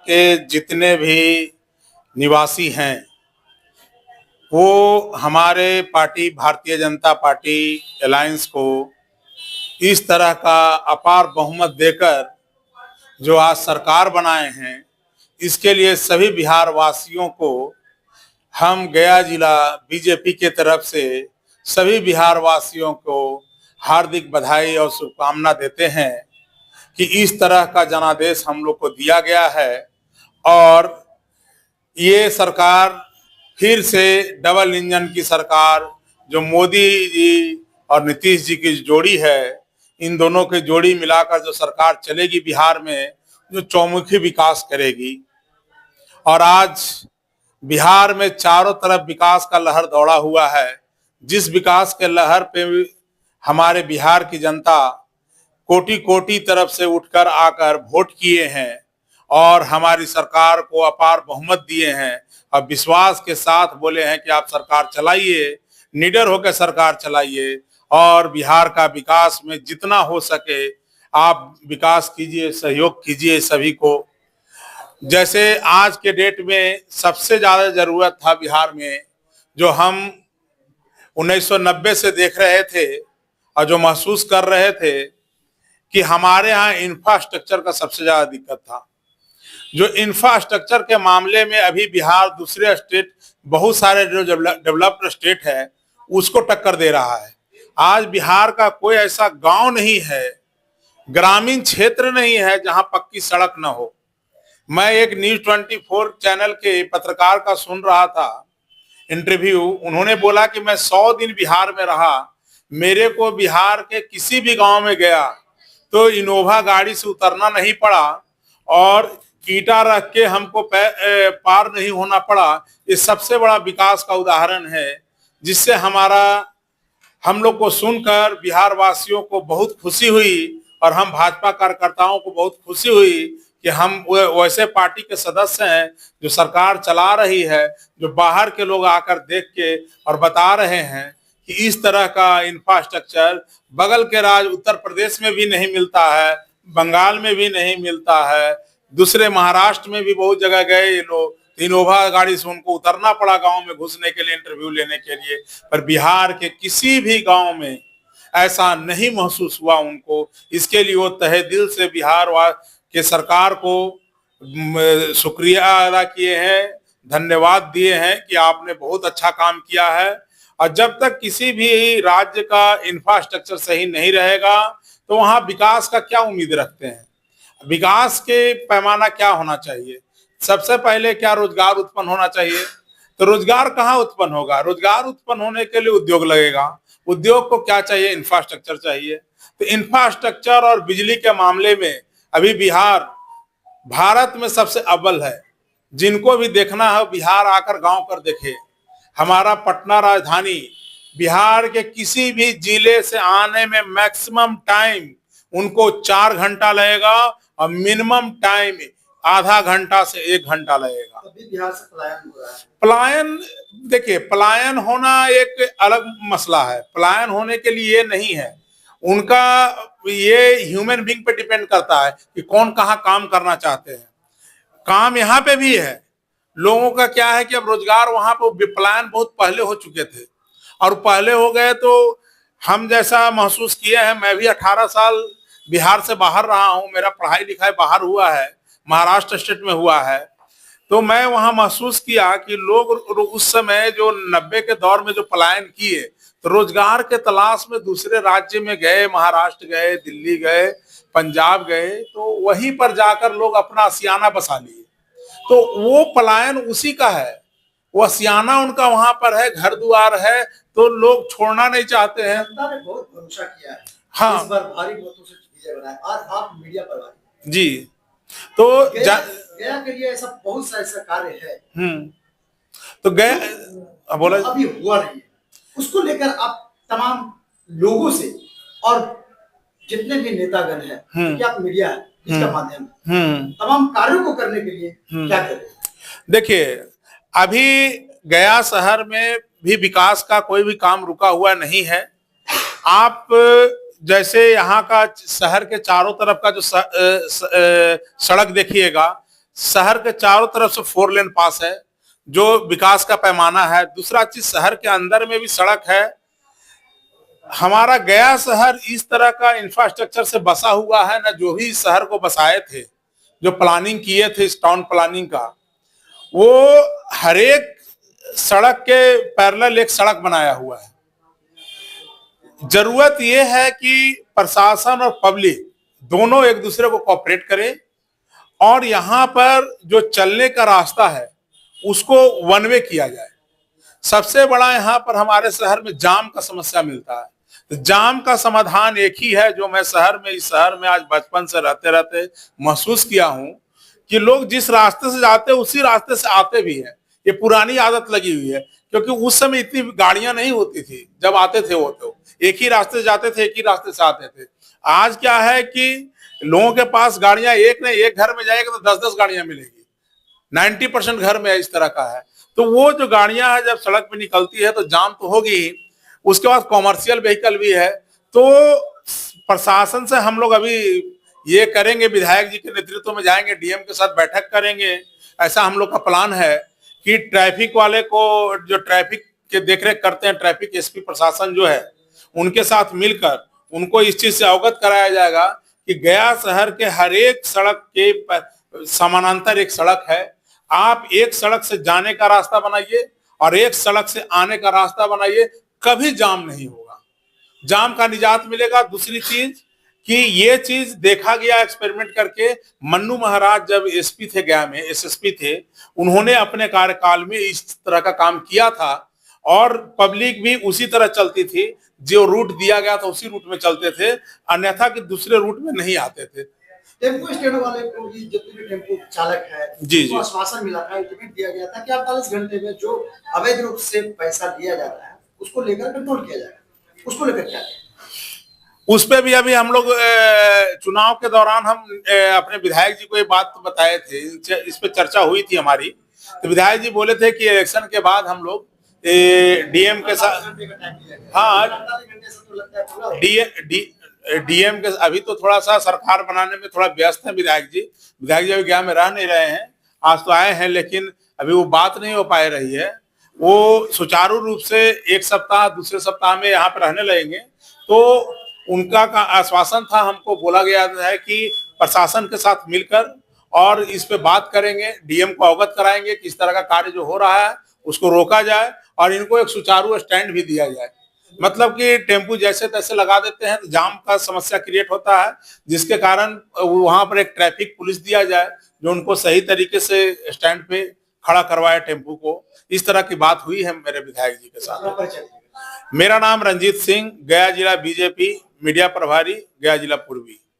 के जितने भी निवासी हैं वो हमारे party Bharatiya Janata party alliance को इस तरह का अपार बहुमत देकर जो आज सरकार बनाए हैं, इसके लिए सभी बिहार वासियों को हम गया जिला बीजेपी के तरफ से सभी बिहार वासियों को हार्दिक बधाई और शुभकामना देते हैं कि इस तरह का जनादेश हम लोग को दिया गया है और ये सरकार फिर से डबल इंजन की सरकार जो मोदी जी और नीतीश जी की जोड़ी है, इन दोनों की जोड़ी मिलाकर जो सरकार चलेगी बिहार में, जो चौमुखी विकास करेगी। और आज बिहार में चारों तरफ विकास का लहर दौड़ा हुआ है। जिस विकास के लहर पे हमारे बिहार की जनता कोटि कोटि तरफ से उठकर आकर वोट किए हैं और हमारी सरकार को अपार बहुमत दिए हैं और विश्वास के साथ बोले हैं कि आप सरकार चलाइए, निडर होकर सरकार चलाइए और बिहार का विकास में जितना हो सके आप विकास कीजिए, सहयोग कीजिए सभी को। जैसे आज के डेट में सबसे ज्यादा जरूरत था बिहार में, जो हम 1990 से देख रहे थे और जो महसूस कर रहे थे कि हमारे यहाँ इंफ्रास्ट्रक्चर का सबसे ज्यादा दिक्कत था। जो इंफ्रास्ट्रक्चर के मामले में अभी बिहार दूसरे स्टेट, बहुत सारे जो डेवलप्ड स्टेट है, उसको टक्कर दे रहा है। आज बिहार का कोई ऐसा गांव नहीं है, ग्रामीण क्षेत्र नहीं है जहां पक्की सड़क न हो। मैं एक न्यूज 24 चैनल के पत्रकार का सुन रहा था इंटरव्यू। उन्होंने बोला कि मैं 100 दिन बिहार में रहा, मेरे को बिहार के किसी भी गांव में गया तो इनोवा गाड़ी से उतरना नहीं पड़ा और ईंटा रख के हमको पार नहीं होना पड़ा। ये सबसे बड़ा विकास का उदाहरण है, जिससे हम लोग को सुनकर बिहार वासियों को बहुत खुशी हुई और हम भाजपा कार्यकर्ताओं को बहुत खुशी हुई कि हम वैसे पार्टी के सदस्य हैं जो सरकार चला रही है, जो बाहर के लोग आकर देख के और बता रहे हैं कि इस तरह का इंफ्रास्ट्रक्चर बगल के राज्य उत्तर प्रदेश में भी नहीं मिलता है, बंगाल में भी नहीं मिलता है, दूसरे महाराष्ट्र में भी बहुत जगह गए ये लोग, इनोवा गाड़ी से उनको उतरना पड़ा गांव में घुसने के लिए, इंटरव्यू लेने के लिए। पर बिहार के किसी भी गांव में ऐसा नहीं महसूस हुआ उनको। इसके लिए वो तहे दिल से बिहार के सरकार को शुक्रिया अदा किए हैं, धन्यवाद दिए हैं कि आपने बहुत अच्छा काम किया है। और जब तक किसी भी राज्य का इंफ्रास्ट्रक्चर सही नहीं रहेगा तो वहां विकास का क्या उम्मीद रखते हैं। विकास के पैमाना क्या होना चाहिए? सबसे पहले क्या रोजगार उत्पन्न होना चाहिए। तो रोजगार कहाँ उत्पन्न होगा? रोजगार उत्पन्न होने के लिए उद्योग लगेगा। उद्योग को क्या चाहिए? इंफ्रास्ट्रक्चर चाहिए। तो इंफ्रास्ट्रक्चर और बिजली के मामले में अभी बिहार भारत में सबसे अव्वल है। जिनको भी देखना है बिहार आकर गांव कर देखे। हमारा पटना राजधानी बिहार के किसी भी जिले से आने में मैक्सिमम टाइम उनको 4 घंटा लगेगा और मिनिमम टाइम आधा घंटा से 1 घंटा लगेगा। अभी बिहार से पलायन हो रहा है। पलायन, देखिए पलायन होना एक अलग मसला है। पलायन होने के लिए ये नहीं है, उनका ये ह्यूमन बीइंग पे डिपेंड करता है कि कौन कहाँ काम करना चाहते हैं। काम यहाँ पे भी है। लोगों का क्या है कि अब रोजगार वहां पर पलायन बहुत पहले हो चुके थे और पहले हो गए तो हम जैसा महसूस किए हैं। मैं भी 18 साल बिहार से बाहर रहा हूं, मेरा पढ़ाई लिखाई बाहर हुआ है, महाराष्ट्र स्टेट में हुआ है। तो मैं वहां महसूस किया कि लोग उस समय जो 90 के दौर में जो पलायन किए तो रोजगार के तलाश में दूसरे राज्य में गए, महाराष्ट्र गए, दिल्ली गए, पंजाब गए, तो वहीं पर जाकर लोग अपना आशियाना बसा लिए। तो वो पलायन उसी का है, वो आशियाना उनका वहां पर है, घर द्वार है, तो लोग छोड़ना नहीं चाहते हैं। जनता ने बहुत भरोसा किया है। हाँ, इस बार भारी मतों से विजय बनाया। आज आप मीडिया पर आए जी। तो गया के लिए ऐसा बहुत सा ऐसा कार्य है तो गया बोला अभी हुआ नहीं है, उसको लेकर आप तमाम लोगों से और जितने भी नेतागण हैं, क्योंकि आप मीडिया है इसका माध्यम तमाम कार्यों को करने के लिए क्या करें? देखिए अभी गया शहर में भी विकास का कोई भी काम रुका हुआ नहीं है। आप जैसे यहाँ का शहर के चारों तरफ का जो सड़क देखिएगा, शहर के चारों तरफ से 4 लेन पास है, जो विकास का पैमाना है। दूसरा चीज, शहर के अंदर में भी सड़क है। हमारा गया शहर इस तरह का इंफ्रास्ट्रक्चर से बसा हुआ है ना, जो भी शहर को बसाए थे, जो प्लानिंग किए थे इस टाउन प्लानिंग का, वो हर एक सड़क के पैरेलल एक सड़क बनाया हुआ है। जरूरत यह है कि प्रशासन और पब्लिक दोनों एक दूसरे को कोऑपरेट करें और यहाँ पर जो चलने का रास्ता है उसको वन वे किया जाए। सबसे बड़ा यहाँ पर हमारे शहर में जाम का समस्या मिलता है। तो जाम का समाधान एक ही है, जो मैं इस शहर में आज बचपन से रहते रहते महसूस किया हूँ कि लोग जिस रास्ते से जाते हैं उसी रास्ते से आते भी हैं। ये पुरानी आदत लगी हुई है, क्योंकि उस समय इतनी गाड़ियां नहीं होती थी। जब आते थे वो तो एक ही रास्ते से जाते थे, एक ही रास्ते से आते थे। आज क्या है कि लोगों के पास गाड़ियां एक नहीं, एक घर में जाएगा तो 10-10 गाड़ियां मिलेगी। 90% घर में इस तरह का है। तो वो जो गाड़ियां है जब सड़क पे निकलती है तो जाम तो होगी ही। उसके बाद कॉमर्शियल व्हीकल भी है। तो प्रशासन से हम लोग अभी ये करेंगे, विधायक जी के नेतृत्व में जाएंगे, डीएम के साथ बैठक करेंगे। ऐसा हम लोग का प्लान है कि ट्रैफिक वाले को, जो ट्रैफिक के देखरेख करते हैं, ट्रैफिक एसपी प्रशासन जो है, उनके साथ मिलकर उनको इस चीज से अवगत कराया जाएगा कि गया शहर के हर एक सड़क के समानांतर एक सड़क है। आप एक सड़क से जाने का रास्ता बनाइए और एक सड़क से आने का रास्ता बनाइए, कभी जाम नहीं होगा, जाम का निजात मिलेगा। दूसरी चीज कि ये चीज देखा गया एक्सपेरिमेंट करके, मन्नू महाराज जब एसपी थे गया में, एसएसपी थे, उन्होंने अपने कार्यकाल में इस तरह का काम किया था और पब्लिक भी उसी तरह चलती थी। जो रूट दिया गया था उसी रूट में चलते थे, अन्यथा कि दूसरे रूट में नहीं आते थे। टेम्पो स्टैंड वाले को भी, जितने भी टेम्पो चालक है, उनको आश्वासन मिला था, इंटीमेट दिया गया था कि 48 घंटे में जो अवैध रूप से पैसा दिया जाता है उसको लेकर कंट्रोल किया जाएगा। उसको लेकर क्या है? उस पे भी अभी हम लोग चुनाव के दौरान हम अपने विधायक जी को ये बात बताए थे, इस पे चर्चा हुई थी हमारी। तो विधायक जी बोले थे कि इलेक्शन के बाद हम लोग डीएम के साथ, हाँ, डीएम के, अभी तो थोड़ा सा सरकार बनाने में थोड़ा व्यस्त है विधायक जी अभी गया में रह नहीं रहे हैं। आज तो आए हैं लेकिन अभी वो बात नहीं हो पा रही है। वो सुचारू रूप से एक सप्ताह दूसरे सप्ताह में यहाँ पे रहने लगेंगे। तो उनका का आश्वासन था, हमको बोला गया है कि प्रशासन के साथ मिलकर और इस पे बात करेंगे, डीएम को अवगत कराएंगे कि इस तरह का कार्य जो हो रहा है उसको रोका जाए और इनको एक सुचारू स्टैंड भी दिया जाए। मतलब कि टेम्पू जैसे तैसे लगा देते हैं तो जाम का समस्या क्रिएट होता है, जिसके कारण वहां पर एक ट्रैफिक पुलिस दिया जाए जो उनको सही तरीके से स्टैंड पे खड़ा करवाए टेम्पू को। इस तरह की बात हुई है मेरे विधायक जी के साथ। मेरा नाम रंजीत सिंह, गया जिला बीजेपी मीडिया प्रभारी, गया जिला पूर्वी।